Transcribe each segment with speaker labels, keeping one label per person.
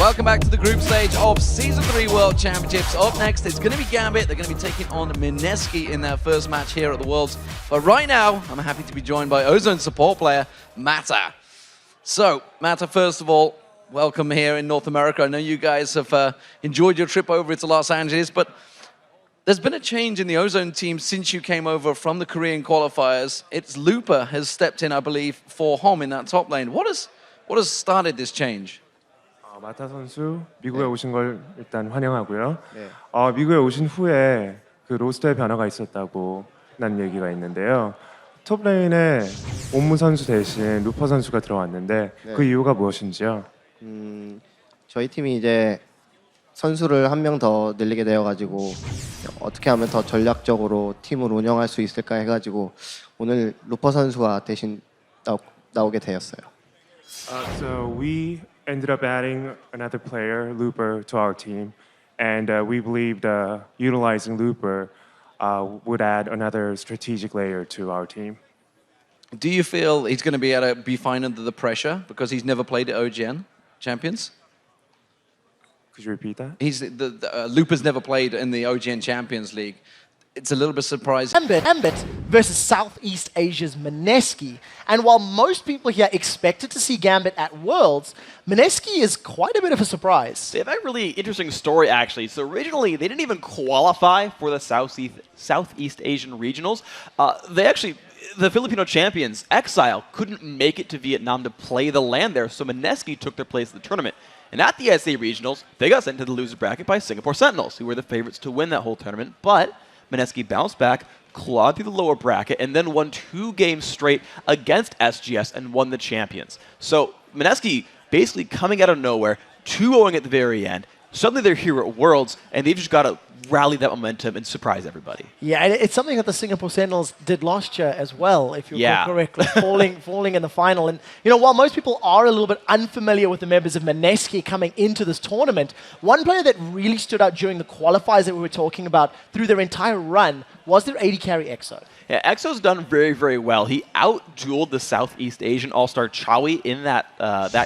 Speaker 1: Welcome back to the group stage of Season 3 World Championships. Up next, it's going to be Gambit. They're going to be taking on MSK in their first match here at the Worlds. But right now, I'm happy to be joined by Ozone support player, Mata. So, Mata, first of all, welcome here in North America. I know you guys have enjoyed your trip over to Los Angeles, but there's been a change in the Ozone team since you came over from the Korean qualifiers. It's Looper has stepped in, I believe, for Hom in that top lane. What has started this change?
Speaker 2: 마타 선수 미국에 오신 걸 일단 환영하고요.
Speaker 3: 네.
Speaker 2: 미국에 오신 후에 그 로스터의 변화가 있었다고 난 얘기가 있는데요. 톱레인에 옴무 선수 대신 루퍼 선수가 들어왔는데
Speaker 3: 네.
Speaker 2: 그 이유가 무엇인지요?
Speaker 3: 저희 팀이 이제 선수를 한 명 더 늘리게 되어가지고 어떻게 하면 더 전략적으로 팀을 운영할 수 있을까 해가지고 오늘 루퍼 선수가 대신 나오게 되었어요.
Speaker 2: So we ended up adding another player, Looper, to our team, and we believed utilizing Looper would add another strategic layer to our team.
Speaker 1: Do you feel he's going to be able to be fine under the pressure because he's never played at OGN Champions?
Speaker 2: Could you repeat that?
Speaker 1: He's Looper's never played in the OGN Champions League. It's a little bit surprising.
Speaker 4: Gambit versus Southeast Asia's MSK. And while most people here expected to see Gambit at Worlds, MSK is quite a bit of a surprise.
Speaker 5: They have a really interesting story, actually. So originally, they didn't even qualify for the Southeast Asian regionals. The Filipino champions, Exile, couldn't make it to Vietnam to play the LAN there, so MSK took their place in the tournament. And at the SA regionals, they got sent to the loser bracket by Singapore Sentinels, who were the favorites to win that whole tournament. But MSK bounced back, clawed through the lower bracket, and then won 2 games straight against SGS and won the champions. So MSK basically coming out of nowhere, 2-0 at the very end. Suddenly they're here at Worlds, and they've just got to rally that momentum and surprise everybody.
Speaker 4: Yeah, and it's something that the Singapore Sentinels did last year as well, if you recall correctly, falling in the final. And you know, while most people are a little bit unfamiliar with the members of MSK coming into this tournament, one player that really stood out during the qualifiers that we were talking about through their entire run was their AD carry EXO.
Speaker 5: Yeah, EXO's done very, very well. He out-dueled the Southeast Asian All-Star Chawi in that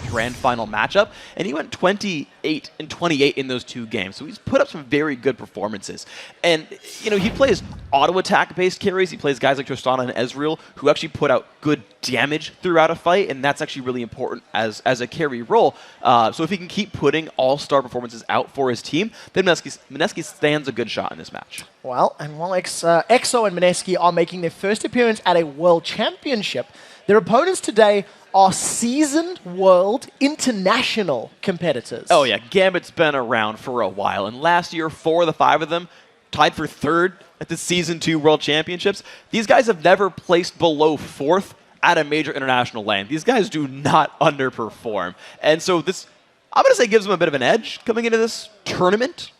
Speaker 5: grand final matchup, and he went 28 and 28 in those 2 games. So he's put up some very good performances. And, you know, he plays auto-attack-based carries. He plays guys like Tristana and Ezreal, who actually put out good damage throughout a fight, and that's actually really important as a carry role. So if he can keep putting all-star performances out for his team, then MSK stands a good shot in this match.
Speaker 4: Well, and while EXO and MSK are making their first appearance at a World Championship, their opponents today are seasoned world international competitors.
Speaker 5: Oh yeah, Gambit's been around for a while, and last year 4 of the 5 of them tied for 3rd at the Season 2 World Championships. These guys have never placed below 4th at a major international lane. These guys do not underperform. And so this, I'm going to say, gives them a bit of an edge coming into this tournament.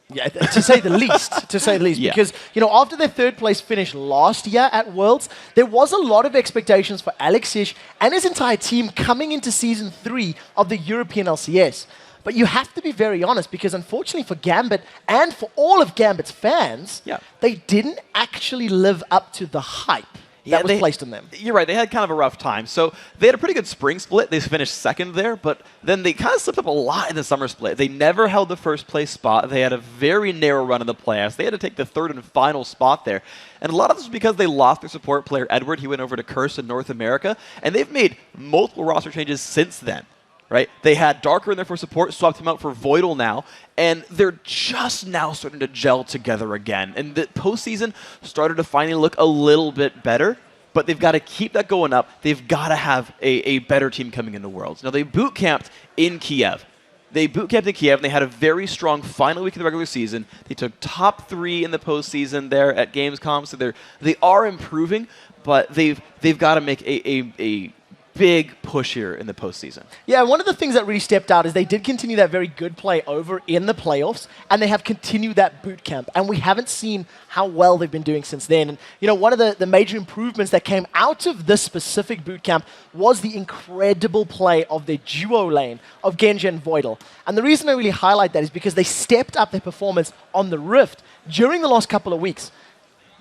Speaker 4: Yeah, to say the least.
Speaker 5: Yeah.
Speaker 4: Because, you know, after their 3rd place finish last year at Worlds, there was a lot of expectations for Alexish and his entire team coming into Season 3 of the European LCS. But you have to be very honest, because unfortunately for Gambit and for all of Gambit's fans, they didn't actually live up to the hype that was placed on them.
Speaker 5: You're right, they had kind of a rough time. So they had a pretty good spring split. They finished 2nd there, but then they kind of slipped up a lot in the summer split. They never held the 1st place spot. They had a very narrow run in the playoffs. They had to take the 3rd and final spot there. And a lot of this was because they lost their support player, Edward. He went over to Curse in North America, and they've made multiple roster changes since then. Right? They had Darker in there for support, swapped him out for Voidal now, and they're just now starting to gel together again. And the postseason started to finally look a little bit better, but they've got to keep that going up. They've got to have a better team coming into Worlds. Now, they boot camped in Kiev. They had a very strong final week of the regular season. They took top 3 in the postseason there at Gamescom, so they are improving, but they've got to make a big push here in the postseason.
Speaker 4: Yeah, one of the things that really stepped out is they did continue that very good play over in the playoffs, and they have continued that boot camp, and we haven't seen how well they've been doing since then. And you know, one of the major improvements that came out of this specific boot camp was the incredible play of their duo lane of Genji and Voidal. And the reason I really highlight that is because they stepped up their performance on the Rift during the last couple of weeks.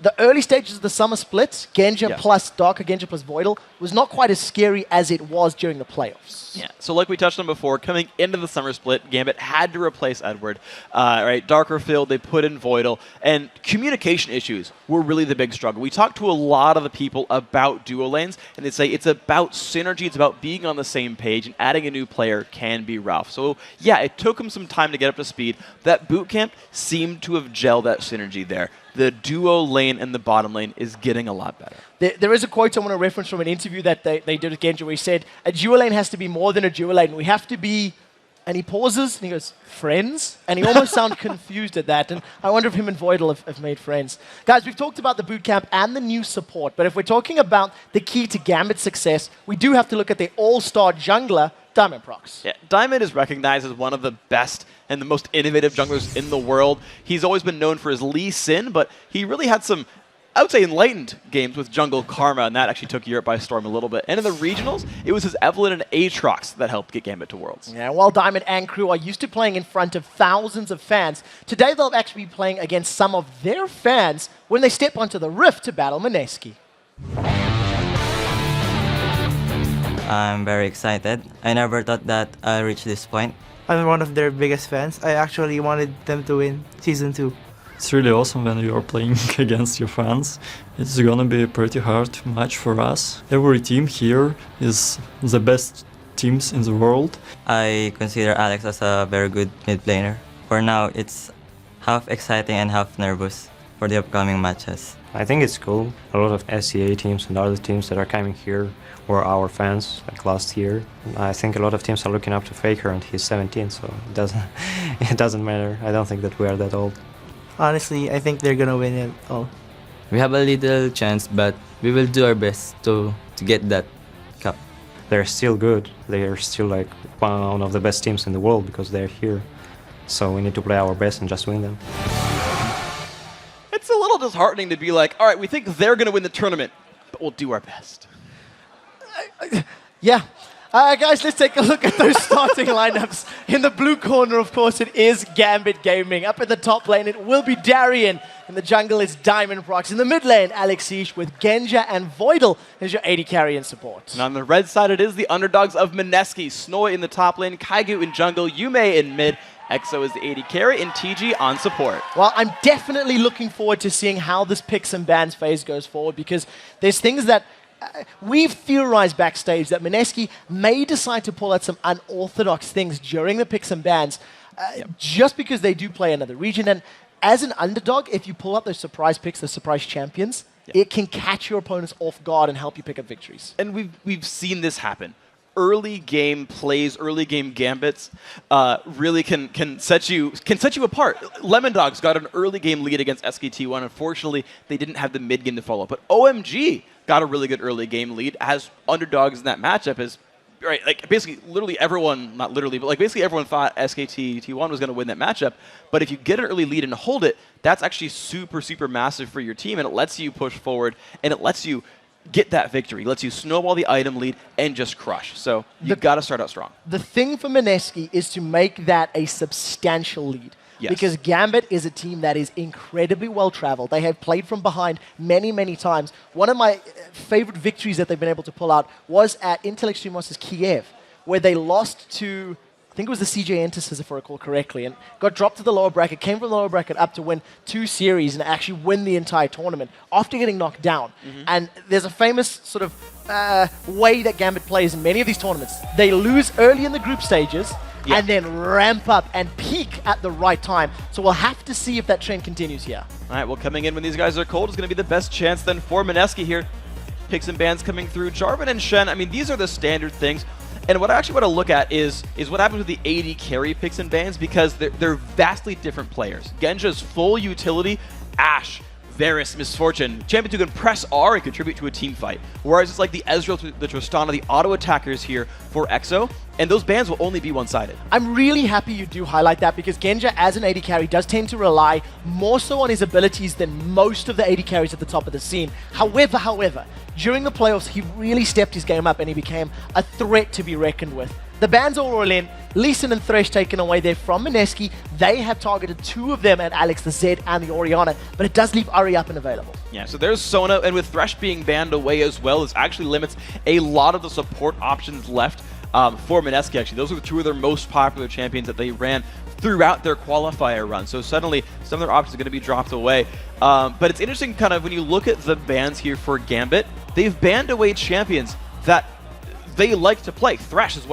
Speaker 4: the early stages of the summer split, Genja
Speaker 5: Yeah.
Speaker 4: plus Darker, Genja plus Voidal, was not quite as scary as it was during the playoffs.
Speaker 5: Yeah. So like we touched on before, coming into the summer split, Gambit had to replace Edward. Right, Darker Field, they put in Voidal, and communication issues were really the big struggle. We talked to a lot of the people about duo lanes, and they say it's about synergy, it's about being on the same page, and adding a new player can be rough. So yeah, it took them some time to get up to speed. That boot camp seemed to have gelled that synergy there. The duo lane and the bottom lane is getting a lot better.
Speaker 4: There is a quote I want to reference from an interview that they did with Genja where he said, a duo lane has to be more than a duo lane. We have to be, and he pauses, and he goes, friends? And he almost sounds confused at that, and I wonder if him and Voidal have made friends. Guys, we've talked about the bootcamp and the new support, but if we're talking about the key to Gambit's success, we do have to look at the all-star jungler, Diamond Prox.
Speaker 5: Yeah, Diamond is recognized as one of the best and the most innovative junglers in the world. He's always been known for his Lee Sin, but he really had some, I would say, enlightened games with Jungle Karma, and that actually took Europe by storm a little bit. And in the regionals, it was his Evelyn and Aatrox that helped get Gambit to Worlds.
Speaker 4: Yeah, while Diamond and crew are used to playing in front of thousands of fans, today they'll actually be playing against some of their fans when they step onto the Rift to battle MSK.
Speaker 6: I'm very excited. I never thought that I'll reach this point.
Speaker 7: I'm one of their biggest fans. I actually wanted them to win Season 2.
Speaker 8: It's really awesome when you are playing against your fans. It's gonna be a pretty hard match for us. Every team here is the best teams in the world.
Speaker 6: I consider Alex as a very good mid laner. For now, it's half exciting and half nervous for the upcoming matches.
Speaker 9: I think it's cool. A lot of SCA teams and other teams that are coming here were our fans like last year. I think a lot of teams are looking up to Faker, and he's 17, so it doesn't matter. I don't think that we are that old.
Speaker 7: Honestly, I think they're gonna win it all.
Speaker 6: We have a little chance, but we will do our best to get that cup.
Speaker 9: They're still good. They are still like one of the best teams in the world because they're here. So we need to play our best and just win them.
Speaker 5: It's a little disheartening to be like, all right, we think they're going to win the tournament, but we'll do our best.
Speaker 4: Yeah. Guys, let's take a look at those starting lineups. In the blue corner, of course, it is Gambit Gaming. Up in the top lane, it will be Darian. In the jungle, it's Diamond Prox. In the mid lane, Alexish with Genja and Voidal as your AD carry and support.
Speaker 5: And on the red side, it is the underdogs of MSK. Snoy in the top lane, Kaigu in jungle, Yume in mid, EXO is the AD carry, and TG on support.
Speaker 4: Well, I'm definitely looking forward to seeing how this picks and bans phase goes forward, because there's things that we've theorized backstage that MSK may decide to pull out some unorthodox things during the picks and bans just because they do play another region. And as an underdog, if you pull out those surprise picks, those surprise champions, it can catch your opponents off guard and help you pick up victories.
Speaker 5: And we've seen this happen. Early game plays, early game gambits really can set you apart. Lemon Dogs got an early game lead against SKT1. Unfortunately, they didn't have the mid game to follow. But OMG got a really good early game lead as underdogs in that matchup. Is right, like basically, literally everyone, not literally, but like basically everyone thought SKT1 was going to win that matchup. But if you get an early lead and hold it, that's actually super, super massive for your team, and it lets you push forward, and it lets you get that victory. Lets you snowball the item lead and just crush. So you've got to start out strong.
Speaker 4: The thing for MSK is to make that a substantial lead.
Speaker 5: Yes.
Speaker 4: Because Gambit is a team that is incredibly well traveled. They have played from behind many, many times. One of my favorite victories that they've been able to pull out was at Intel Extreme Masters Kiev, where they lost to, I think it was the CJ Entersis, if I recall correctly, and got dropped to the lower bracket, came from the lower bracket up to win 2 series and actually win the entire tournament after getting knocked down. And there's a famous sort of way that Gambit plays in many of these tournaments. They lose early in the group stages and then ramp up and peak at the right time. So we'll have to see if that trend continues here.
Speaker 5: All right, well, coming in when these guys are cold is going to be the best chance then for MSK here. Picks and bans coming through. Jarvan and Shen, I mean, these are the standard things. And what I actually want to look at is what happens with the AD carry picks and bans, because they're vastly different players. Genja's full utility, Ashe, Varus, Misfortune, Champions who can press R and contribute to a team fight. Whereas it's like the Ezreal, the Tristana, the auto attackers here for EXO, and those bans will only be one-sided.
Speaker 4: I'm really happy you do highlight that, because Genja as an AD carry does tend to rely more so on his abilities than most of the AD carries at the top of the scene. However, during the playoffs, he really stepped his game up and he became a threat to be reckoned with. The bans are all in. Lee Sin and Thresh taken away there from MSK. They have targeted 2 of them at Alex, the Zed, and the Orianna, but it does leave Ari up and available.
Speaker 5: Yeah, so there's Sona, and with Thresh being banned away as well, this actually limits a lot of the support options left for MSK, actually. Those are two of their most popular champions that they ran throughout their qualifier run. So suddenly, some of their options are going to be dropped away. But it's interesting kind of when you look at the bans here for Gambit, they've banned away champions that they like to play. Thresh is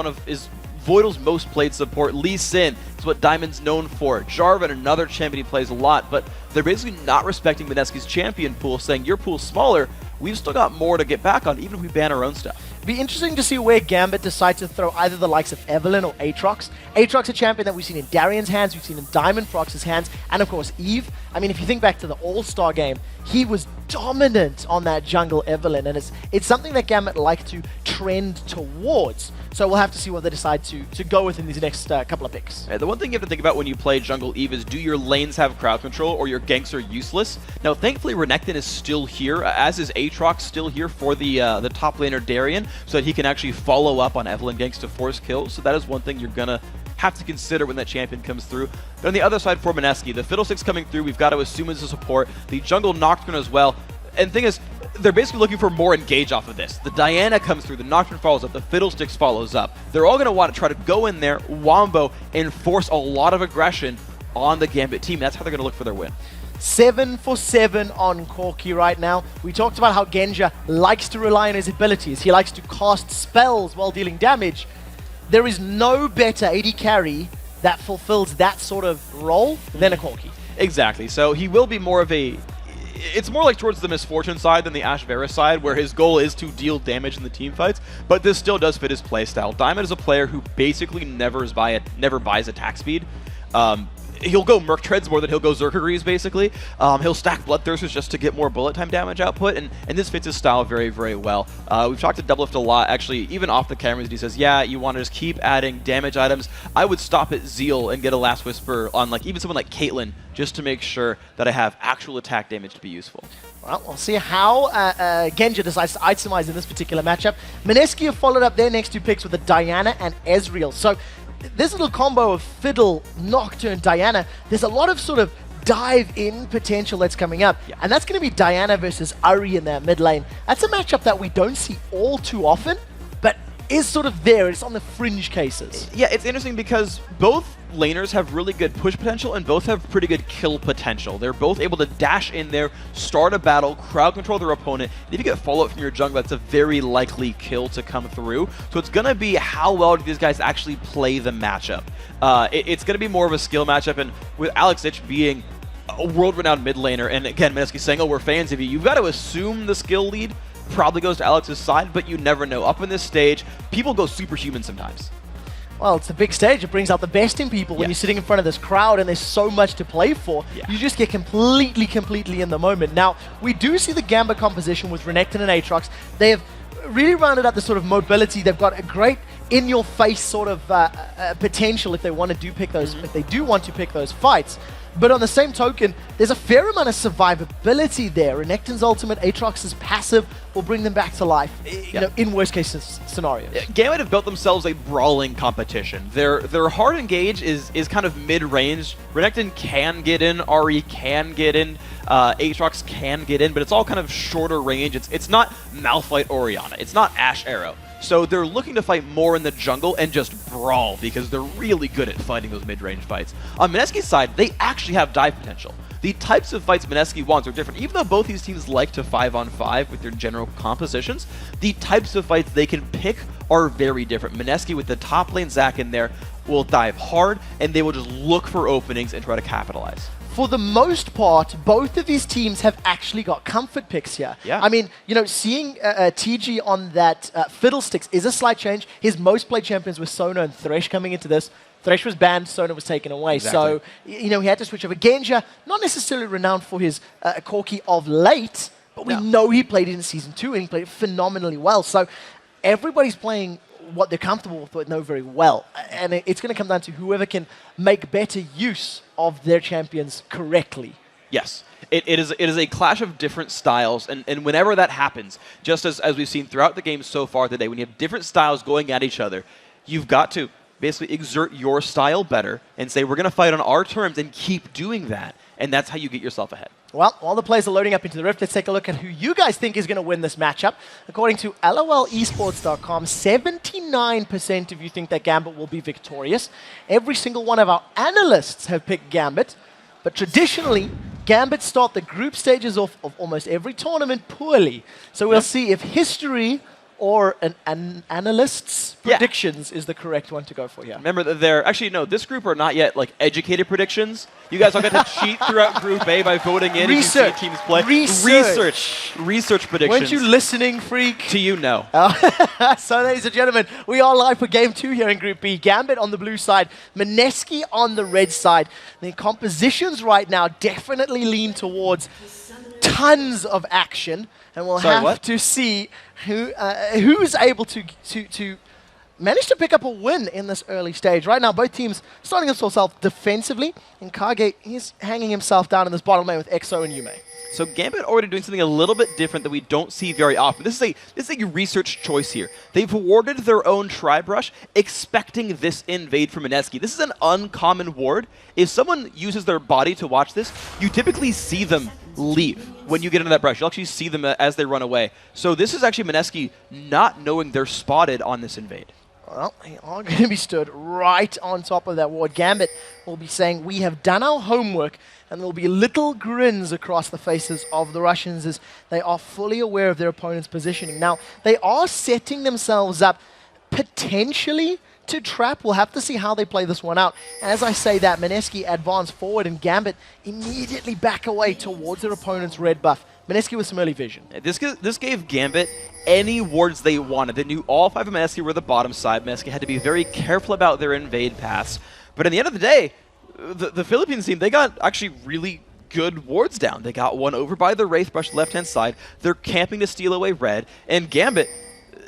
Speaker 5: Voidal's most played support. Lee Sin is what Diamond's known for. Jarvan, another champion he plays a lot, but they're basically not respecting MSK's champion pool, saying your pool's smaller, we've still got more to get back on, even if we ban our own stuff.
Speaker 4: Be interesting to see where Gambit decides to throw either the likes of Evelynn or Aatrox. Aatrox, a champion that we've seen in Darian's hands, we've seen in Diamond Prox's hands, and of course Eve. I mean, if you think back to the All-Star game, he was dominant on that jungle Evelynn, and it's something that Gambit like to trend towards. So we'll have to see what they decide to go with in these next couple of picks.
Speaker 5: The one thing you have to think about when you play jungle Eve is, do your lanes have crowd control or your ganks are useless? Now, thankfully, Renekton is still here, as is Aatrox still here for the top laner Darian, so that he can actually follow up on Evelynn ganks to force kills. So that is one thing you're going to have to consider when that champion comes through. But on the other side for MSK, the Fiddlesticks coming through, we've got to assume as a support, the jungle Nocturne as well. And the thing is, they're basically looking for more engage off of this. The Diana comes through, the Nocturne follows up, the Fiddlesticks follows up. They're all going to want to try to go in there, wombo, and force a lot of aggression on the Gambit team. That's how they're going to look for their win.
Speaker 4: 7 for 7 on Corki right now. We talked about how Genja likes to rely on his abilities. He likes to cast spells while dealing damage. There is no better AD carry that fulfills that sort of role than a Corki.
Speaker 5: Exactly. So he will be more of a... It's more like towards the Misfortune side than the Ash Varus side, where his goal is to deal damage in the team fights, but this still does fit his playstyle. Diamond is a player who basically never buys attack speed. He'll go Merc Treads more than he'll go Zerkagrees, basically. He'll stack Bloodthirsters just to get more bullet time damage output, and this fits his style very, very well. We've talked to Doublelift a lot, actually, even off the cameras, he says, yeah, you want to just keep adding damage items. I would stop at Zeal and get a Last Whisper on like even someone like Caitlyn, just to make sure that I have actual attack damage to be useful.
Speaker 4: Well, we'll see how Genja decides to itemize in this particular matchup. MSK have followed up their next two picks with a Diana and Ezreal. So this little combo of Fiddle, Nocturne, Diana, there's a lot of sort of dive-in potential that's coming up.
Speaker 5: Yeah.
Speaker 4: And that's going to be Diana versus Ahri in that mid lane. That's a matchup that we don't see all too often, but is sort of there. It's on the fringe cases.
Speaker 5: Yeah, it's interesting because both laners have really good push potential and both have pretty good kill potential. They're both able to dash in there, start a battle, crowd control their opponent, and if you get follow-up from your jungle, that's a very likely kill to come through. So it's going to be how well do these guys actually play the matchup. It's going to be more of a skill matchup, and with Alex Ich being a world-renowned mid laner, and again, MSK saying, oh, we're fans of you, you've got to assume the skill lead probably goes to Alex's side, but you never know. Up in this stage, people go superhuman sometimes.
Speaker 4: Well, it's a big stage. It brings out the best in people when you're sitting in front of this crowd and there's so much to play for.
Speaker 5: Yeah.
Speaker 4: You just get completely in the moment. Now, we do see the Gambit composition with Renekton and Aatrox. They have really rounded out the sort of mobility. They've got a great in-your-face sort of potential if they want to do pick those, if they do want to pick those fights. But on the same token, there's a fair amount of survivability there. Renekton's ultimate, Aatrox's passive will bring them back to life, you know, in worst-case scenarios.
Speaker 5: Gambit have built themselves a brawling competition. Their hard engage is kind of mid-range. Renekton can get in, Ahri can get in, Aatrox can get in, but it's all kind of shorter range. It's not Malphite Orianna. It's not Ashe Arrow. So they're looking to fight more in the jungle and just brawl because they're really good at fighting those mid-range fights. On MSK's side, they actually have dive potential. The types of fights MSK wants are different. Even though both these teams like to 5-on-5 with their general compositions, the types of fights they can pick are very different. MSK with the top lane Zac in there will dive hard, and they will just look for openings and try to capitalize.
Speaker 4: For the most part, both of these teams have actually got comfort picks here.
Speaker 5: Yeah.
Speaker 4: I mean, you know, seeing TG on that Fiddlesticks is a slight change. His most played champions were Sona and Thresh coming into this. Thresh was banned, Sona was taken away.
Speaker 5: Exactly.
Speaker 4: So, you know, he had to switch over. Genja, not necessarily renowned for his Corki of late, but we know he played it in Season 2 and he played it phenomenally well. So everybody's playing what they're comfortable with, what they know very well. And it's going to come down to whoever can make better use of their champions correctly.
Speaker 5: Yes. It is a clash of different styles, and whenever that happens, just as we've seen throughout the game so far today, when you have different styles going at each other, you've got to basically exert your style better and say, we're going to fight on our terms and keep doing that. And that's how you get yourself ahead.
Speaker 4: Well, while the players are loading up into the Rift, let's take a look at who you guys think is going to win this matchup. According to LOLesports.com, 79% of you think that Gambit will be victorious. Every single one of our analysts have picked Gambit. But traditionally, Gambit start the group stages of almost every tournament poorly. So we'll see if history or an analyst's predictions is the correct one to go for here.
Speaker 5: Remember that they're actually no. This group are not yet like educated predictions. You guys all get to cheat throughout Group A by voting in
Speaker 4: Research.
Speaker 5: as you see teams play. Research predictions.
Speaker 4: Weren't you listening, freak?
Speaker 5: To you, no.
Speaker 4: So, ladies and gentlemen, we are live for Game 2 here in Group B. Gambit on the blue side, MSK on the red side. The compositions right now definitely lean towards tons of action, and we'll have to see who's able to manage to pick up a win in this early stage. Right now, both teams starting themselves off defensively, and Kage, he's hanging himself down in this bottom lane with EXO and Yume.
Speaker 5: So Gambit already doing something a little bit different that we don't see very often. This is a research choice here. They've awarded their own Tri-Brush, expecting this invade from MSK. This is an uncommon ward. If someone uses their body to watch this, you typically see them leave when you get into that brush. You'll actually see them as they run away. So this is actually MSK not knowing they're spotted on this invade.
Speaker 4: Well, they are going to be stood right on top of that ward. Gambit will be saying, we have done our homework, and there will be little grins across the faces of the Russians as they are fully aware of their opponent's positioning. Now, they are setting themselves up potentially to trap. We'll have to see how they play this one out. As I say that, MSK advance forward and Gambit immediately back away towards their opponent's red buff. MSK with some early vision.
Speaker 5: This gave Gambit any wards they wanted. They knew all 5 of MSK were the bottom side. MSK had to be very careful about their invade paths. But at the end of the day, the Philippines team, they got actually really good wards down. They got one over by the Wraith Brush left-hand side. They're camping to steal away red. And Gambit,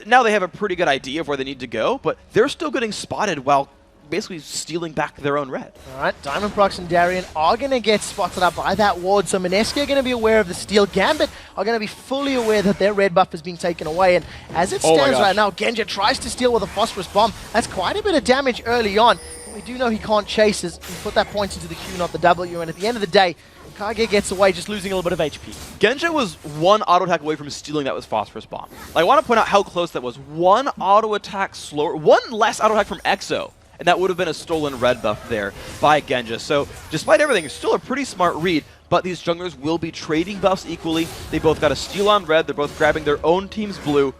Speaker 5: now they have a pretty good idea of where they need to go, but they're still getting spotted while basically stealing back their own red.
Speaker 4: All right, Diamond Prox and Darien are going to get spotted up by that ward, so MSK are going to be aware of the steal. Gambit are going to be fully aware that their red buff is being taken away, and as it stands right now, Genja tries to steal with a Phosphorus Bomb. That's quite a bit of damage early on. We do know he can't chase as he put that point into the Q, not the W, and at the end of the day, Kage gets away, just losing a little bit of HP.
Speaker 5: Genja was one auto attack away from stealing that was Phosphorus Bomb. I want to point out how close that was. One auto attack slower, one less auto attack from EXO, and that would have been a stolen red buff there by Genja. So despite everything, it's still a pretty smart read, but these junglers will be trading buffs equally. They both got a steal on red, they're both grabbing their own team's blue.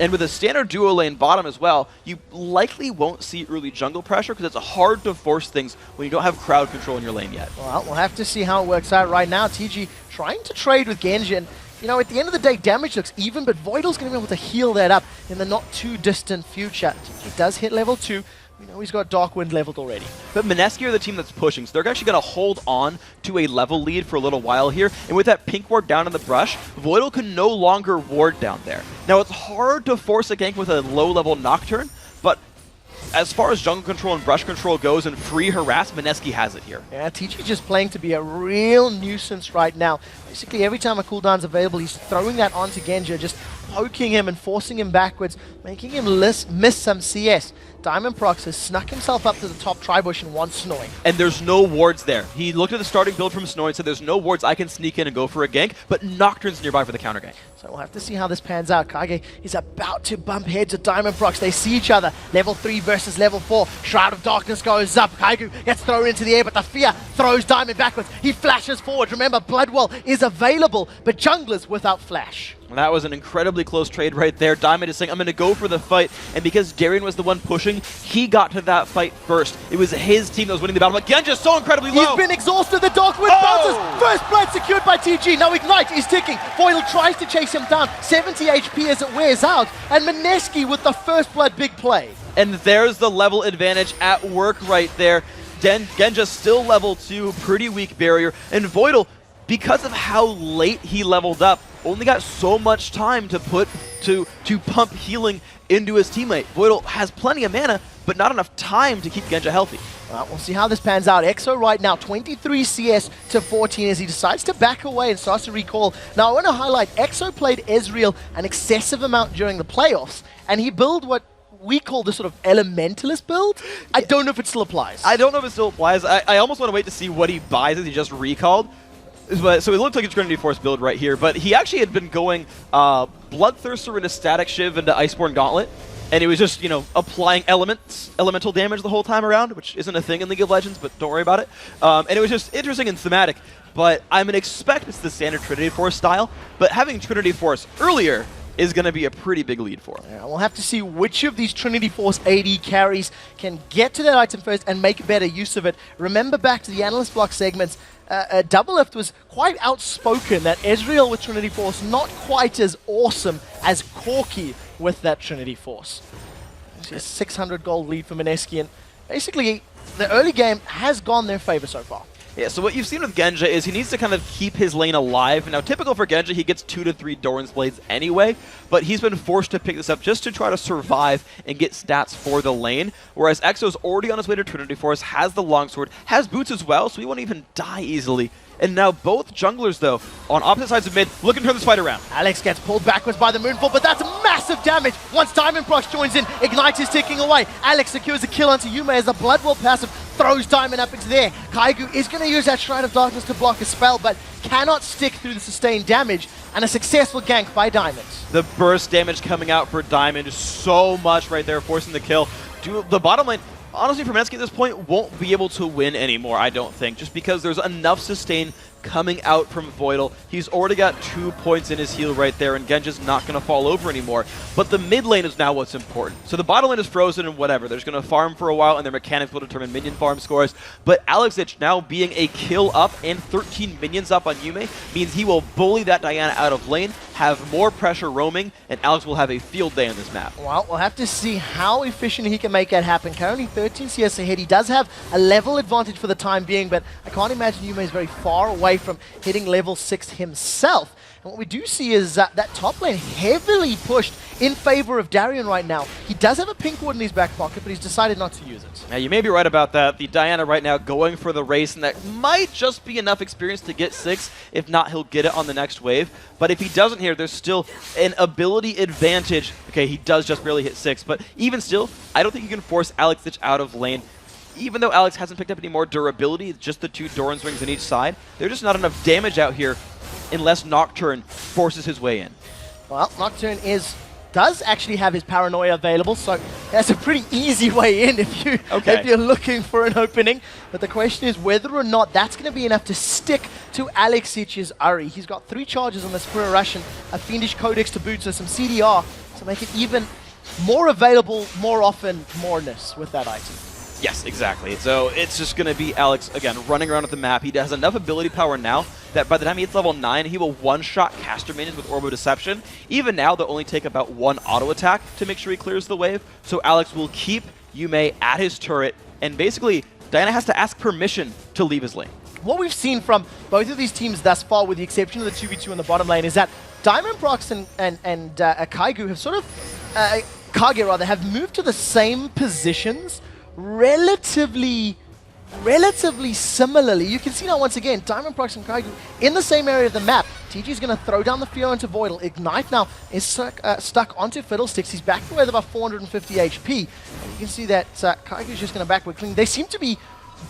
Speaker 5: And with a standard duo lane bottom as well, you likely won't see early jungle pressure because it's hard to force things when you don't have crowd control in your lane yet.
Speaker 4: Well, we'll have to see how it works out right now. TG trying to trade with Genji, and you know, at the end of the day, damage looks even, but Voidal's going to be able to heal that up in the not too distant future. He does hit level 2. We know he's got Dark Wind leveled already. But
Speaker 5: MSK are the team that's pushing, so they're actually going to hold on to a level lead for a little while here. And with that pink ward down in the brush, Voidal can no longer ward down there. Now, it's hard to force a gank with a low-level Nocturne, but as far as jungle control and brush control goes and free harass, MSK has it here.
Speaker 4: Yeah, TG just playing to be a real nuisance right now. Basically, every time a cooldown's available, he's throwing that onto Genja, just poking him and forcing him backwards, making him miss some CS. Diamond Prox has snuck himself up to the top tri-bush and wants Snowy.
Speaker 5: And there's no wards there. He looked at the starting build from Snowy and said there's no wards, I can sneak in and go for a gank, but Nocturne's nearby for the counter gank.
Speaker 4: So we'll have to see how this pans out. Kage is about to bump heads with Diamond Prox. They see each other. Level 3 versus level 4. Shroud of Darkness goes up. Kage gets thrown into the air, but the fear throws Diamond backwards. He flashes forward. Remember, Bloodwell is available, but junglers without flash.
Speaker 5: That was an incredibly close trade right there. Diamond is saying, I'm going to go for the fight. And because Darien was the one pushing, he got to that fight first. It was his team that was winning the battle. But Genja's so incredibly low.
Speaker 4: He's been exhausted. The Dark Wind bounces. First blood secured by TG. Now Ignite is ticking. Voidal tries to chase him down. 70 HP as it wears out. And MSK with the first blood big play.
Speaker 5: And there's the level advantage at work right there. Genja still level 2, pretty weak barrier. And Voidal, because of how late he leveled up, only got so much time to pump healing into his teammate. Voidal has plenty of mana, but not enough time to keep Genja healthy.
Speaker 4: Well, we'll see how this pans out. EXO right now, 23 CS to 14 as he decides to back away and starts to recall. Now, I want to highlight, EXO played Ezreal an excessive amount during the playoffs, and he built what we call the sort of Elementalist build. I don't know if it still applies.
Speaker 5: I don't know if it still applies. I almost want to wait to see what he buys as he just recalled. So it looked like a Trinity Force build right here, but he actually had been going Bloodthirster into Static Shiv into Iceborne Gauntlet, and he was just, applying elemental damage the whole time around, which isn't a thing in League of Legends, but don't worry about it. And it was just interesting and thematic, but I'm going to expect it's the standard Trinity Force style, but having Trinity Force earlier is going to be a pretty big lead for him.
Speaker 4: Yeah, we'll have to see which of these Trinity Force AD carries can get to that item first and make better use of it. Remember back to the analyst block segments, Doublelift was quite outspoken that Ezreal with Trinity Force not quite as awesome as Corki with that Trinity Force. A 600 gold lead for MSK, and basically the early game has gone their favor so far.
Speaker 5: Yeah, so what you've seen with Genja is he needs to kind of keep his lane alive. Now, typical for Genja, he gets 2 to 3 Doran's Blades anyway, but he's been forced to pick this up just to try to survive and get stats for the lane, whereas Exo's already on his way to Trinity Force, has the longsword, has boots as well, so he won't even die easily. And now both junglers, though, on opposite sides of mid, looking to turn this fight around.
Speaker 4: Alex gets pulled backwards by the Moonfall, but that's massive damage. Once Diamond Prox joins in, Ignite is ticking away. Alex secures a kill onto Yume as the Blood Will passive throws Diamond up into there. Kaigu is going to use that Shrine of Darkness to block a spell, but cannot stick through the sustained damage, and a successful gank by Diamond.
Speaker 5: The burst damage coming out for Diamond is so much right there, forcing the kill. The bottom lane, honestly, for MSK at this point, won't be able to win anymore, I don't think, just because there's enough sustain coming out from Voidal. He's already got 2 points in his heal right there, and Genja's not going to fall over anymore. But the mid lane is now what's important. So the bottom lane is frozen and whatever. They're just going to farm for a while, and their mechanics will determine minion farm scores. But Alexich now being a kill up and 13 minions up on Yume means he will bully that Diana out of lane, have more pressure roaming, and Alex will have a field day on this map.
Speaker 4: Well, we'll have to see how efficient he can make that happen. Currently 13 CS ahead. He does have a level advantage for the time being, but I can't imagine Yume is very far away from hitting level 6 himself. And what we do see is that top lane heavily pushed in favor of Darian right now. He does have a pink ward in his back pocket, but he's decided not to use it.
Speaker 5: Now, you may be right about that. The Diana right now going for the race, and that might just be enough experience to get 6. If not, he'll get it on the next wave. But if he doesn't here, there's still an ability advantage. Okay, he does just barely hit 6, but even still, I don't think you can force Alexich out of lane. Even though Alex hasn't picked up any more durability, just the 2 Doran's Wings on each side, there's just not enough damage out here unless Nocturne forces his way in.
Speaker 4: Well, Nocturne does actually have his Paranoia available, so that's a pretty easy way in if you're looking for an opening. But the question is whether or not that's going to be enough to stick to Alexich's Uri. He's got 3 charges on the Spirit Russian, a Fiendish Codex to boot, so some CDR to make it even more available, more often, moreness with that item.
Speaker 5: Yes, exactly. So it's just going to be Alex, again, running around with the map. He has enough ability power now that by the time he hits level 9, he will one-shot caster minions with Orbo Deception. Even now, they'll only take about 1 auto attack to make sure he clears the wave. So Alex will keep Yume at his turret, and basically, Diana has to ask permission to leave his lane.
Speaker 4: What we've seen from both of these teams thus far, with the exception of the 2v2 in the bottom lane, is that Diamond Prox and Kaigu have sort of, Kage rather, have moved to the same positions relatively similarly. You can see now once again, Diamond Prox and Kaigu in the same area of the map. TG is going to throw down the Fear onto Voidal. Ignite now is stuck onto Fiddlesticks. He's back away with about 450 HP. And you can see that Kaigu is just going to backward clean. They seem to be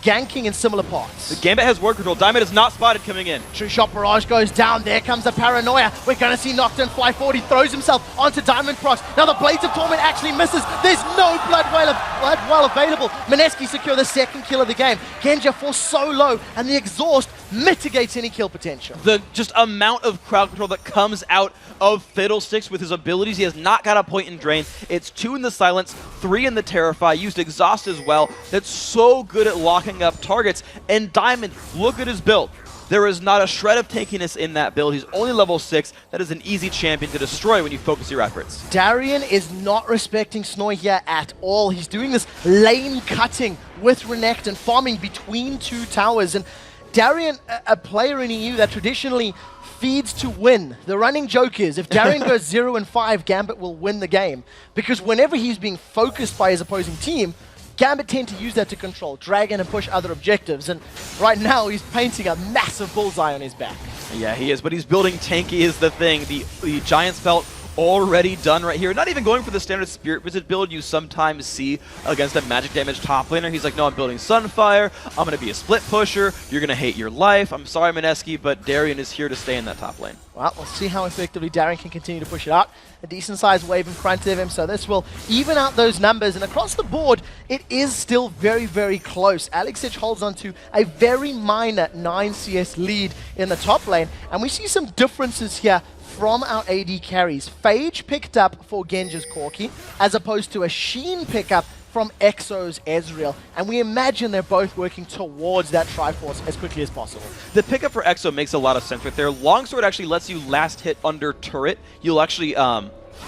Speaker 4: ganking in similar parts.
Speaker 5: The Gambit has ward control. Diamond is not spotted coming in.
Speaker 4: True Shot Barrage goes down. There comes the Paranoia. We're going to see Nocturne fly forward. He throws himself onto Diamond Prox. Now the Blades of Torment actually misses. There's no Blood Well available. MSK secure the 2nd kill of the game. Genja falls so low, and the exhaust mitigates any kill potential.
Speaker 5: The just amount of crowd control that comes out of Fiddlesticks with his abilities. He has not got a point in Drain. It's 2 in the Silence, 3 in the Terrify. Used Exhaust as well. That's so good at locking up targets. And Diamond, look at his build. There is not a shred of tankiness in that build. He's only level 6. That is an easy champion to destroy when you focus your efforts.
Speaker 4: Darian is not respecting Snoy here at all. He's doing this lane cutting with Renekton, farming between 2 towers. And Darian, a player in EU that traditionally feeds to win. The running joke is, if Darian goes 0-5, Gambit will win the game. Because whenever he's being focused by his opposing team, Gambit tend to use that to control Dragon and push other objectives. And right now, he's painting a massive bullseye on his back.
Speaker 5: Yeah, he is, but he's building tanky is the thing. The Giant's Belt already done right here. Not even going for the standard Spirit Visit build you sometimes see against a magic damage top laner. He's like, no, I'm building Sunfire. I'm going to be a split pusher. You're going to hate your life. I'm sorry, MSK, but Darien is here to stay in that top lane.
Speaker 4: Well, we'll see how effectively Darien can continue to push it out. A decent-sized wave in front of him, so this will even out those numbers. And across the board, it is still very, very close. Alexic holds on to a very minor 9 CS lead in the top lane. And we see some differences here from our AD carries. Phage picked up for Genja's Corki, as opposed to a Sheen pickup from EXO's Ezreal, and we imagine they're both working towards that Triforce as quickly as possible.
Speaker 5: The pickup for EXO makes a lot of sense right there. Longsword actually lets you last hit under turret. You'll actually,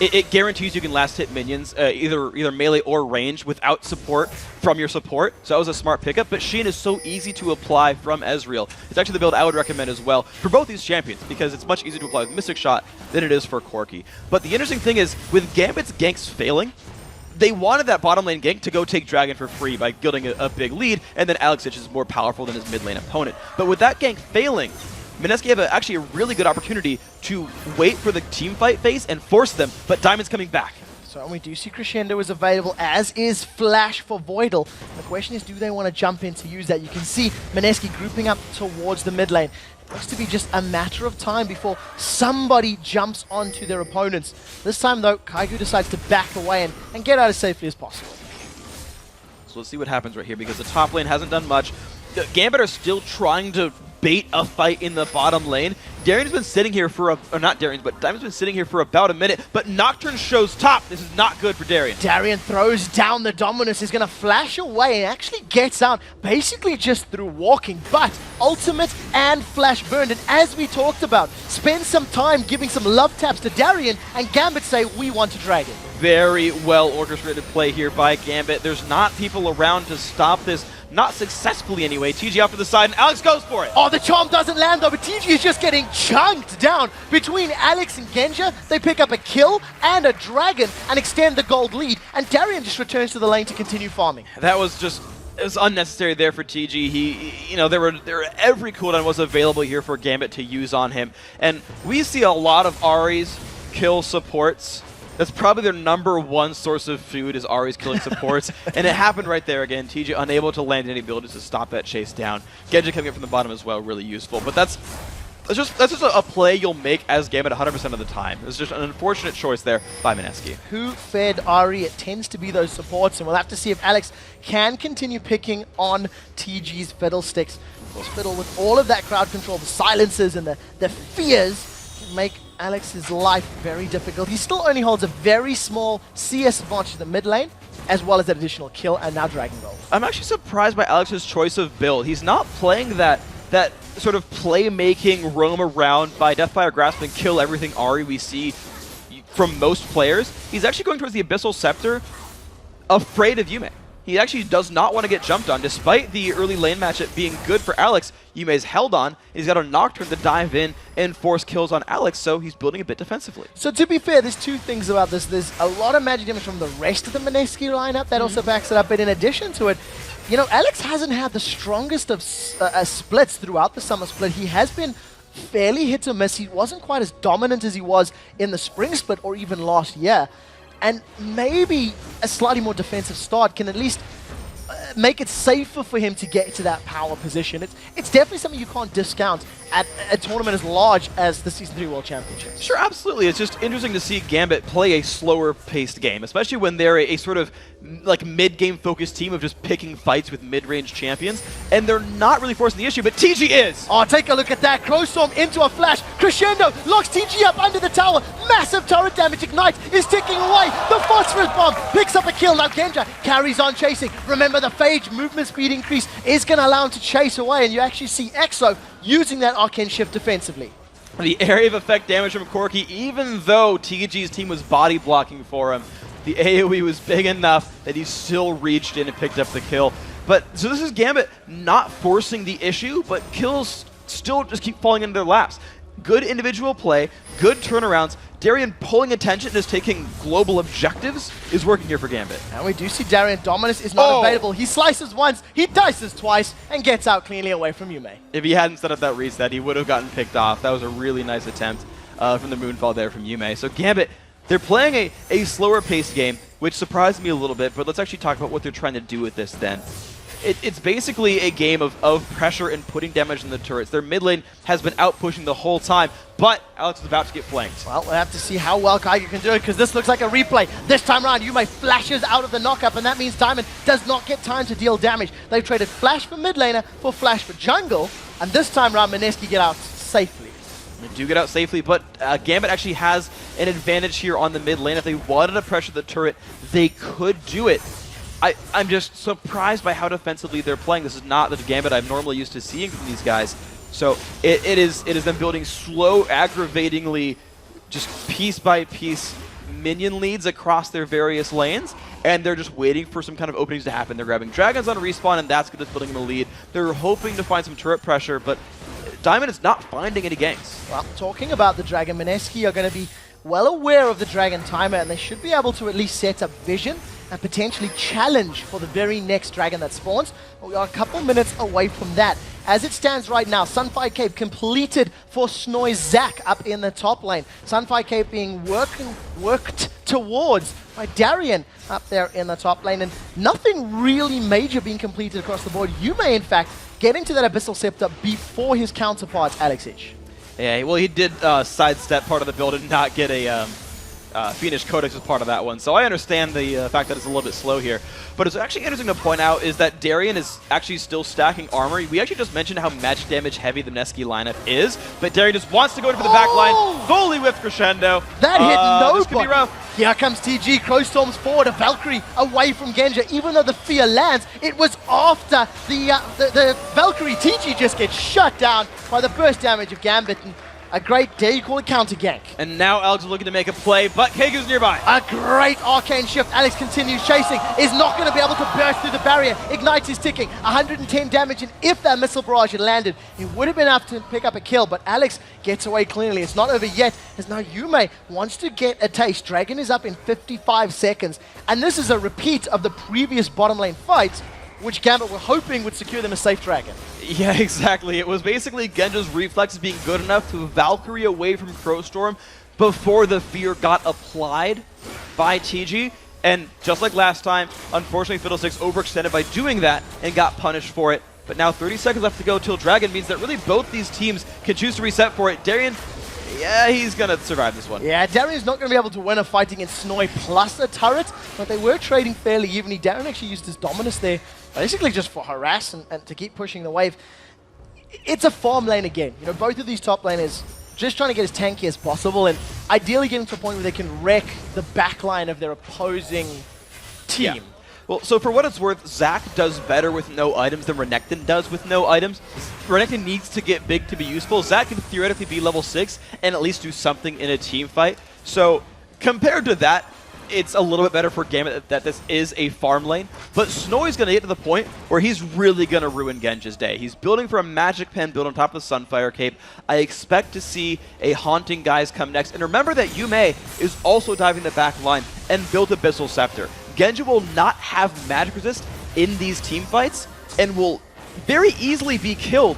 Speaker 5: it guarantees you can last hit minions, either melee or range, without support from your support. So that was a smart pickup, but Sheen is so easy to apply from Ezreal. It's actually the build I would recommend as well for both these champions, because it's much easier to apply with Mystic Shot than it is for Corki. But the interesting thing is, with Gambit's ganks failing, they wanted that bottom lane gank to go take Dragon for free by building a big lead, and then Alexic is more powerful than his mid lane opponent. But with that gank failing, MSK have actually a really good opportunity to wait for the team fight phase and force them, but Diamond's coming back.
Speaker 4: So we do see Crescendo is available, as is Flash for Voidal. The question is, do they want to jump in to use that? You can see MSK grouping up towards the mid lane. It looks to be just a matter of time before somebody jumps onto their opponents. This time, though, Kaigu decides to back away and get out as safely as possible.
Speaker 5: So let's see what happens right here, because the top lane hasn't done much. Gambit are still trying to bait a fight in the bottom lane. Darien's been sitting here for not Darien's, but Diamond's been sitting here for about a minute, but Nocturne shows top. This is not good for Darien.
Speaker 4: Darien throws down the Dominus, is going to flash away and actually gets out basically just through walking, but ultimate and flash burned. And as we talked about, spend some time giving some love taps to Darien, and Gambit say, we want to Dragon.
Speaker 5: Very well orchestrated play here by Gambit. There's not people around to stop this. Not successfully anyway. TG off to the side, and Alex goes for it.
Speaker 4: Oh, the charm doesn't land though, but TG is just getting chunked down. Between Alex and Genja, they pick up a kill and a dragon and extend the gold lead, and Darien just returns to the lane to continue farming.
Speaker 5: That was just, it was unnecessary there for TG. He, there were every cooldown was available here for Gambit to use on him, and we see a lot of Ahri's kill supports. That's probably their #1 source of food, is Ahri's killing supports. And it happened right there again. TG unable to land any abilities to stop that chase down. Genja coming up from the bottom as well, really useful. But that's just a play you'll make as Gambit 100% of the time. It's just an unfortunate choice there by MSK.
Speaker 4: Who fed Ahri? It tends to be those supports, and we'll have to see if Alex can continue picking on TG's Fiddlesticks. Of course, Fiddle, with all of that crowd control, the silences and the fears, can make Alex's life very difficult. He still only holds a very small CS advantage in the mid lane, as well as that additional kill, and now Dragon Gold.
Speaker 5: I'm actually surprised by Alex's choice of build. He's not playing that sort of playmaking, roam around by Deathfire Grasp and kill everything Ahri we see from most players. He's actually going towards the Abyssal Scepter, afraid of Yume. He actually does not want to get jumped on. Despite the early lane matchup being good for Alex, Yume's held on. He's got a Nocturne to dive in and force kills on Alex, so he's building a bit defensively.
Speaker 4: So to be fair, there's two things about this. There's a lot of magic damage from the rest of the MSK lineup that also backs it up, but in addition to it, Alex hasn't had the strongest of splits throughout the summer split. He has been fairly hit or miss. He wasn't quite as dominant as he was in the spring split or even last year. And maybe a slightly more defensive start can at least make it safer for him to get to that power position. It's definitely something you can't discount at a tournament as large as the Season 3 World Championships.
Speaker 5: Sure, absolutely. It's just interesting to see Gambit play a slower-paced game, especially when they're a sort of like mid-game focused team of just picking fights with mid-range champions, and they're not really forcing the issue, but TG is!
Speaker 4: Oh, take a look at that. Crowstorm into a flash. Crescendo locks TG up under the tower. Massive turret damage. Ignite is ticking away. The Phosphorus Bomb picks up a kill. Now Genja carries on chasing. Remember, the Phage movement speed increase is going to allow him to chase away, and you actually see EXO using that Arcane Shift defensively.
Speaker 5: The area of effect damage from Corki, even though TG's team was body blocking for him, the AoE was big enough that he still reached in and picked up the kill. But so this is Gambit not forcing the issue, but kills still just keep falling into their laps. Good individual play, good turnarounds. Darien pulling attention and is taking global objectives is working here for Gambit.
Speaker 4: And we do see Darien. Dominus is not available. He slices once, he dices twice, and gets out cleanly away from Yume.
Speaker 5: If he hadn't set up that reset, he would have gotten picked off. That was a really nice attempt from the Moonfall there from Yume. So Gambit, They're playing a slower paced game, which surprised me a little bit, but let's actually talk about what they're trying to do with this then. It's basically a game of pressure and putting damage in the turrets. Their mid lane has been out-pushing the whole time, but Alex is about to get flanked.
Speaker 4: Well, we'll have to see how well Kaiger can do it, because this looks like a replay. This time around, Yume flashes out of the knock-up, and that means Diamond does not get time to deal damage. They've traded Flash for mid laner for Flash for jungle, and this time around, MSK get out safely.
Speaker 5: They do get out safely, but Gambit actually has an advantage here on the mid lane. If they wanted to pressure the turret, they could do it. I'm just surprised by how defensively they're playing. This is not the Gambit I'm normally used to seeing from these guys. So it is them building slow, aggravatingly, just piece by piece minion leads across their various lanes, and they're just waiting for some kind of openings to happen. They're grabbing dragons on a respawn, and that's good at building them a lead. They're hoping to find some turret pressure, but Diamond is not finding any ganks.
Speaker 4: Well, talking about the Dragon, MSK are going to be well aware of the Dragon timer, and they should be able to at least set up vision and potentially challenge for the very next Dragon that spawns. But we are a couple minutes away from that. As it stands right now, Sunfire Cape completed for Snoy Zack up in the top lane. Sunfire Cape being worked towards by Darien up there in the top lane, and nothing really major being completed across the board. You may, in fact, get into that Abyssal Scepter before his counterparts, Alexish.
Speaker 5: Yeah, well, he did sidestep part of the build and not get a Phoenix Codex as part of that one. So I understand the fact that it's a little bit slow here. But it's actually interesting to point out is that Darien is actually still stacking armor. We actually just mentioned how match damage heavy the MSK lineup is, but Darien just wants to go into the back line, fully with Crescendo.
Speaker 4: That hit nobody.
Speaker 5: This could be rough.
Speaker 4: Here comes TG, Crowstorms forward, a Valkyrie away from Genja. Even though the fear lands, it was after the Valkyrie. TG just gets shut down by the burst damage of Gambit. And a great, dare you call it, counter gank.
Speaker 5: And now Alex is looking to make a play, but Kagu's nearby.
Speaker 4: A great arcane shift. Alex continues chasing, is not going to be able to burst through the barrier. Ignite is ticking, 110 damage, and if that missile barrage had landed, it would have been enough to pick up a kill, but Alex gets away cleanly. It's not over yet, as now Yume wants to get a taste. Dragon is up in 55 seconds, and this is a repeat of the previous bottom lane fights, which Gambit were hoping would secure them a safe Dragon.
Speaker 5: Yeah, exactly. It was basically Genja's reflexes being good enough to Valkyrie away from Crowstorm before the fear got applied by TG. And just like last time, unfortunately Fiddlesticks overextended by doing that and got punished for it. But now 30 seconds left to go till Dragon means that really both these teams can choose to reset for it. Darien, yeah, he's going to survive this one.
Speaker 4: Yeah, Darien's not going to be able to win a fight against Snoy plus a turret, but they were trading fairly evenly. Darien actually used his Dominus there, basically just for harass and to keep pushing the wave. It's a farm lane again. You know, both of these top laners just trying to get as tanky as possible and ideally getting to a point where they can wreck the backline of their opposing team.
Speaker 5: Yeah. Well, so for what it's worth, Zac does better with no items than Renekton does with no items. Renekton needs to get big to be useful. Zac can theoretically be level 6 and at least do something in a team fight. So compared to that, it's a little bit better for Gambit that this is a farm lane. But Snowy's going to get to the point where he's really going to ruin Genja's day. He's building for a Magic Pen build on top of the Sunfire Cape. I expect to see a Haunting Guise come next. And remember that Yume is also diving the back line and built Abyssal Scepter. Genja will not have magic resist in these team fights and will very easily be killed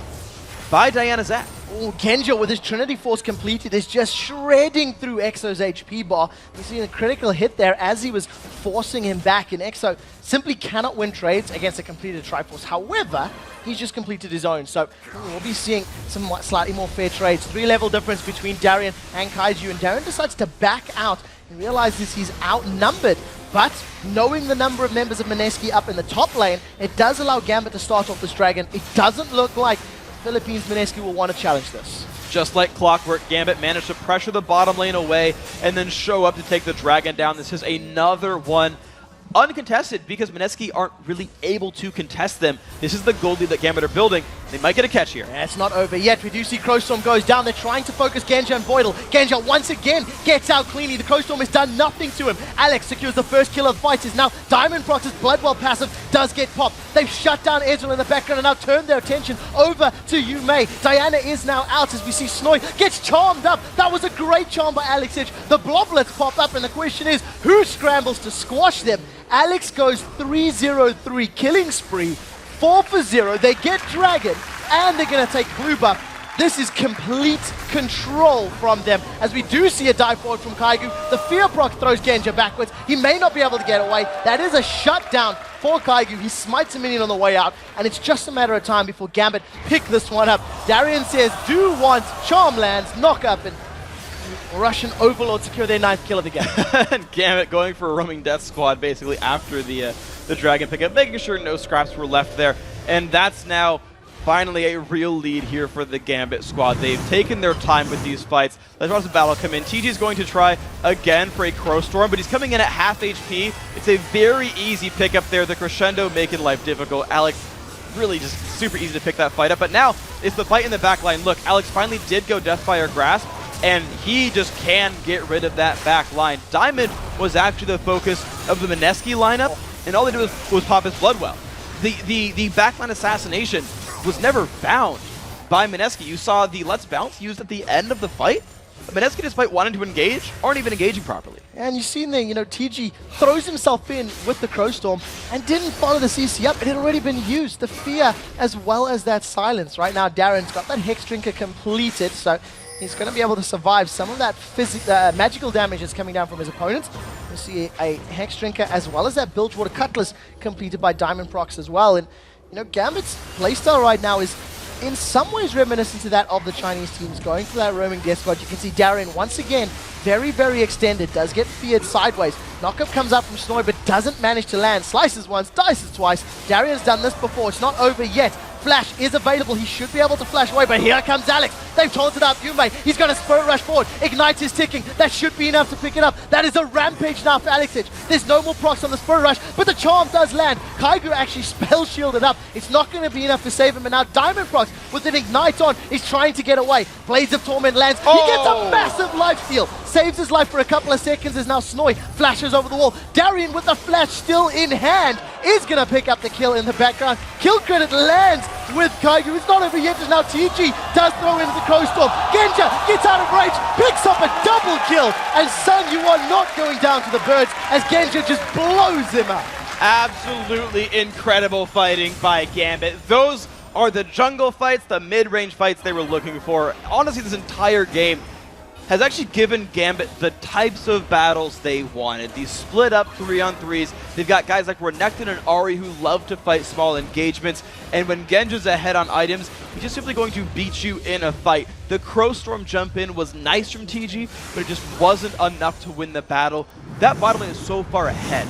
Speaker 5: by Diana Zac.
Speaker 4: Oh, Genja with his Trinity Force completed is just shredding through Exo's HP bar. You see a critical hit there as he was forcing him back, and Exo simply cannot win trades against a completed Triforce. However, he's just completed his own, so we'll be seeing some slightly more fair trades. 3-level difference between Darien and Kaiju, and Darien decides to back out and realizes he's outnumbered. But knowing the number of members of MSK up in the top lane, it does allow Gambit to start off this Dragon. It doesn't look like Philippines MSK will want to challenge this.
Speaker 5: Just like clockwork, Gambit managed to pressure the bottom lane away and then show up to take the Dragon down. This is another one uncontested because MSK aren't really able to contest them. This is the gold lead that Gambit are building. They might get a catch here.
Speaker 4: Yeah, it's not over yet. We do see Crowstorm goes down. They're trying to focus Genja and Voidal. Genja once again gets out cleanly. The Crowstorm has done nothing to him. Alex secures the first kill of the fight. Is now Diamond Prox's Bloodwell passive does get popped. They've shut down Ezreal in the background and now turned their attention over to Yume. Diana is now out as we see Snoy gets charmed up. That was a great charm by Alexic. The Bloblets pop up and the question is, who scrambles to squash them? Alex goes 3-0-3 killing spree, 4 for 0. They get Dragon, and they're going to take blue buff. This is complete control from them. As we do see a dive forward from Kaigu, the Fear proc throws Genja backwards. He may not be able to get away. That is a shutdown for Kaigu. He smites a minion on the way out, and it's just a matter of time before Gambit pick this one up. Darian says, do want Charm lands, knock up, and Russian Overlord secure their 9th kill of the game.
Speaker 5: And Gambit going for a roaming death squad basically after the dragon pickup, making sure no scraps were left there. And that's now finally a real lead here for the Gambit squad. They've taken their time with these fights. Let's watch the battle come in. TG is going to try again for a Crow Storm, but he's coming in at half HP. It's a very easy pickup there. The Crescendo making life difficult. Alex really just super easy to pick that fight up. But now it's the fight in the back line. Look, Alex finally did go Deathfire Grasp, and he just can get rid of that back line. Diamond was actually the focus of the Mineski lineup, and all they did was pop his Bloodwell. The backline assassination was never found by Mineski. You saw the Let's Bounce used at the end of the fight. Mineski, despite wanting to engage, aren't even engaging properly.
Speaker 4: And you've seen there, TG throws himself in with the Crow Storm and didn't follow the CC up. It had already been used. The Fear as well as that Silence. Right now, Darren's got that Hex Drinker completed, so he's going to be able to survive some of that magical damage that's coming down from his opponents. We'll see a Hex Drinker as well as that Bilgewater Cutlass completed by Diamond Procs as well. And, Gambit's playstyle right now is in some ways reminiscent to that of the Chinese teams, going for that roaming death squad. You can see Darren once again very, very extended, does get feared sideways. Knockup comes up from Snowy, but doesn't manage to land. Slices once, dices twice. Darian's done this before, it's not over yet. Flash is available, he should be able to flash away, but here comes Alex. They've taunted up Yume, he's going to Spirit Rush forward. Ignite is ticking, that should be enough to pick it up. That is a rampage now for Alexich. There's no more procs on the Spirit Rush, but the Charm does land. Kaigu actually spell shielded up. It's not going to be enough to save him, and now Diamond procs with an Ignite on is trying to get away. Blades of Torment lands, he gets a massive lifesteal. Saves his life for a couple of seconds as now Snowy flashes over the wall. Darian with the flash still in hand is going to pick up the kill in the background. Kill credit lands with Kaigu. It's not over yet as now TG does throw into the Crow Storm. Genja gets out of range, picks up a double kill. And Sun, you are not going down to the birds as Genja just blows him up.
Speaker 5: Absolutely incredible fighting by Gambit. Those are the jungle fights, the mid-range fights they were looking for. Honestly, this entire game has actually given Gambit the types of battles they wanted. These split up 3-on-3s. They've got guys like Renekton and Ahri who love to fight small engagements. And when Genja's ahead on items, he's just simply going to beat you in a fight. The Crow Storm jump in was nice from TG, but it just wasn't enough to win the battle. That bottom lane is so far ahead.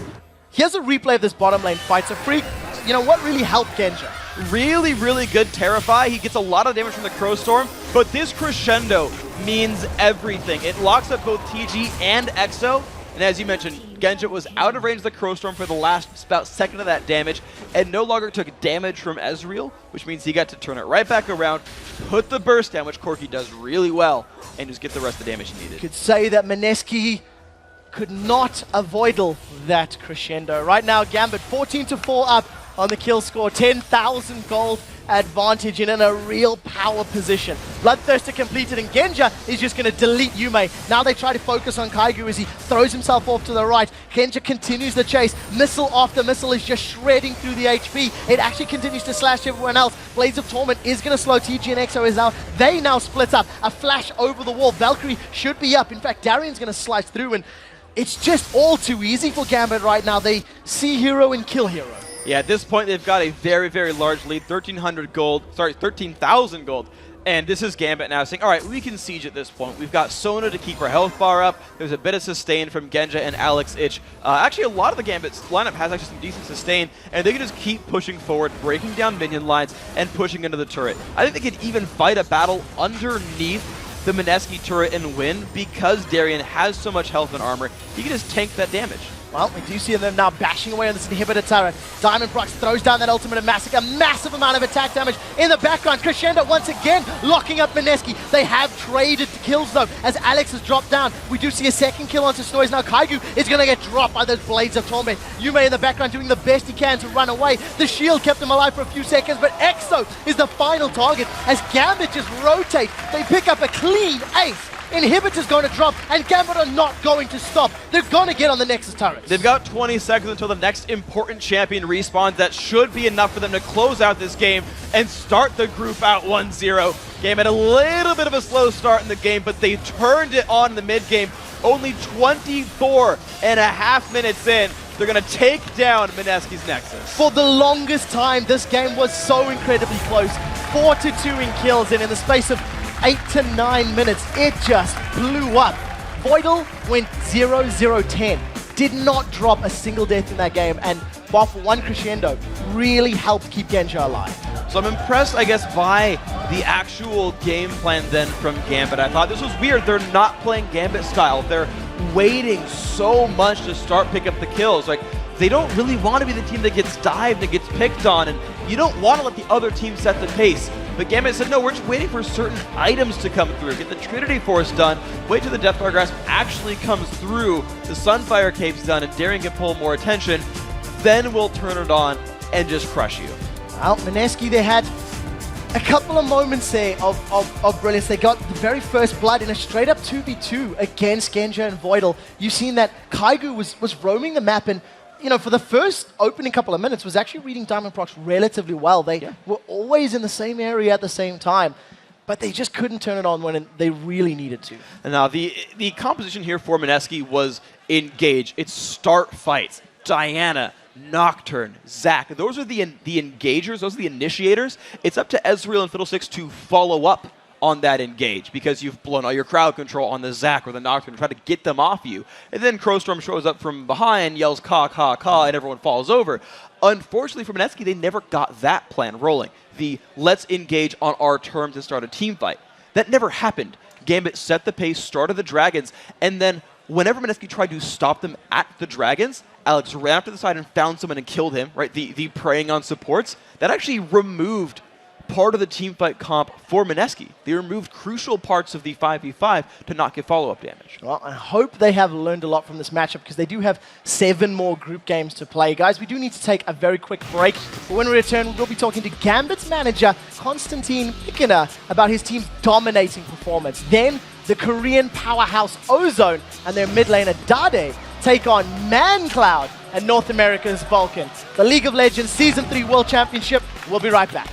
Speaker 4: Here's a replay of this bottom lane fight. So Freak, what really helped Genja?
Speaker 5: Really, really good Terrify. He gets a lot of damage from the Crow Storm, but this Crescendo means everything. It locks up both TG and EXO, and as you mentioned, Genja was out of range of the Crow Storm for the last about second of that damage, and no longer took damage from Ezreal, which means he got to turn it right back around, put the burst down, which Corki does really well, and just get the rest of the damage he needed.
Speaker 4: Could say that Mineski could not avoid that Crescendo. Right now, Gambit 14-4 up on the kill score, 10,000 gold advantage and in a real power position. Bloodthirster completed and Genja is just going to delete Yume. Now they try to focus on Kaigu as he throws himself off to the right. Genja continues the chase. Missile after missile is just shredding through the HP. It actually continues to slash everyone else. Blades of Torment is going to slow TG and EXO is out. They now split up. A flash over the wall. Valkyrie should be up. In fact, Darian's going to slice through and it's just all too easy for Gambit right now. They see hero and kill hero.
Speaker 5: Yeah, at this point, they've got a very, very large lead, 13,000 gold. And this is Gambit now saying, all right, we can siege at this point. We've got Sona to keep her health bar up. There's a bit of sustain from Genja and Alex Ich. Actually, a lot of the Gambit's lineup has actually some decent sustain, and they can just keep pushing forward, breaking down minion lines, and pushing into the turret. I think they could even fight a battle underneath the Mineski turret and win because Darian has so much health and armor. He can just tank that damage.
Speaker 4: Well, we do see them now bashing away on this inhibitor turret. Diamond Procs throws down that ultimate of Massacre. Massive amount of attack damage in the background. Crescendo once again locking up Mineski. They have traded kills though as Alex has dropped down. We do see a second kill onto Snoise. Now Kaigu is going to get dropped by those Blades of Torment. Yume in the background doing the best he can to run away. The shield kept him alive for a few seconds, but EXO is the final target as Gambit just rotate. They pick up a clean ace Inhibitor's going to drop, and Gambit are not going to stop. They're going to get on the Nexus turrets.
Speaker 5: They've got 20 seconds until the next important champion respawns. That should be enough for them to close out this game and start the group out 1-0. Game had a little bit of a slow start in the game, but they turned it on in the mid-game. Only 24 and a half minutes in, they're going to take down MSK's Nexus.
Speaker 4: For the longest time, this game was so incredibly close. 4-2 in kills, and in the space of 8 to 9 minutes, it just blew up. Voidal went 0-0-10. Did not drop a single death in that game, and bar for one crescendo, really helped keep Genja alive.
Speaker 5: So I'm impressed, I guess, by the actual game plan then from Gambit. I thought this was weird. They're not playing Gambit style. They're waiting so much to start pick up the kills. Like, they don't really want to be the team that gets dived and gets picked on, and you don't want to let the other team set the pace. But Gambit said, no, we're just waiting for certain items to come through. Get the Trinity Force done, wait till the Deathfire Grasp actually comes through, the Sunfire Cape's done, and Daring can pull more attention, then we'll turn it on and just crush you.
Speaker 4: Well, MSK, they had a couple of moments there of brilliance. They got the very first blood in a straight-up 2v2 against Genja and Voidal. You've seen that Kaigu was roaming the map, and you know, for the first opening couple of minutes, was actually reading Diamond Procs relatively well. They were always in the same area at the same time, but they just couldn't turn it on when they really needed to.
Speaker 5: And now, the composition here for MSK was engage. It's start fights. Diana, Nocturne, Zac. Those are the engagers. Those are the initiators. It's up to Ezreal and Fiddlesticks to follow up on that engage, because you've blown all your crowd control on the Zac or the Nocturne to try to get them off you. And then Crowstorm shows up from behind, yells caw, caw, caw, and everyone falls over. Unfortunately for MSK, they never got that plan rolling. The let's engage on our terms and start a team fight. That never happened. Gambit set the pace, started the Dragons, and then whenever MSK tried to stop them at the Dragons, Alex ran up to the side and found someone and killed him, right? The preying on supports. That actually removed part of the teamfight comp for MSK. They removed crucial parts of the 5v5 to not get follow-up damage.
Speaker 4: Well, I hope they have learned a lot from this matchup, because they do have 7 more group games to play. Guys, we do need to take a very quick break. But when we return, we'll be talking to Gambit's manager, Konstantin Pikina, about his team's dominating performance. Then, the Korean powerhouse Ozone and their mid laner Dade take on ManCloud and North America's Vulcan. The League of Legends Season 3 World Championship. We'll be right back.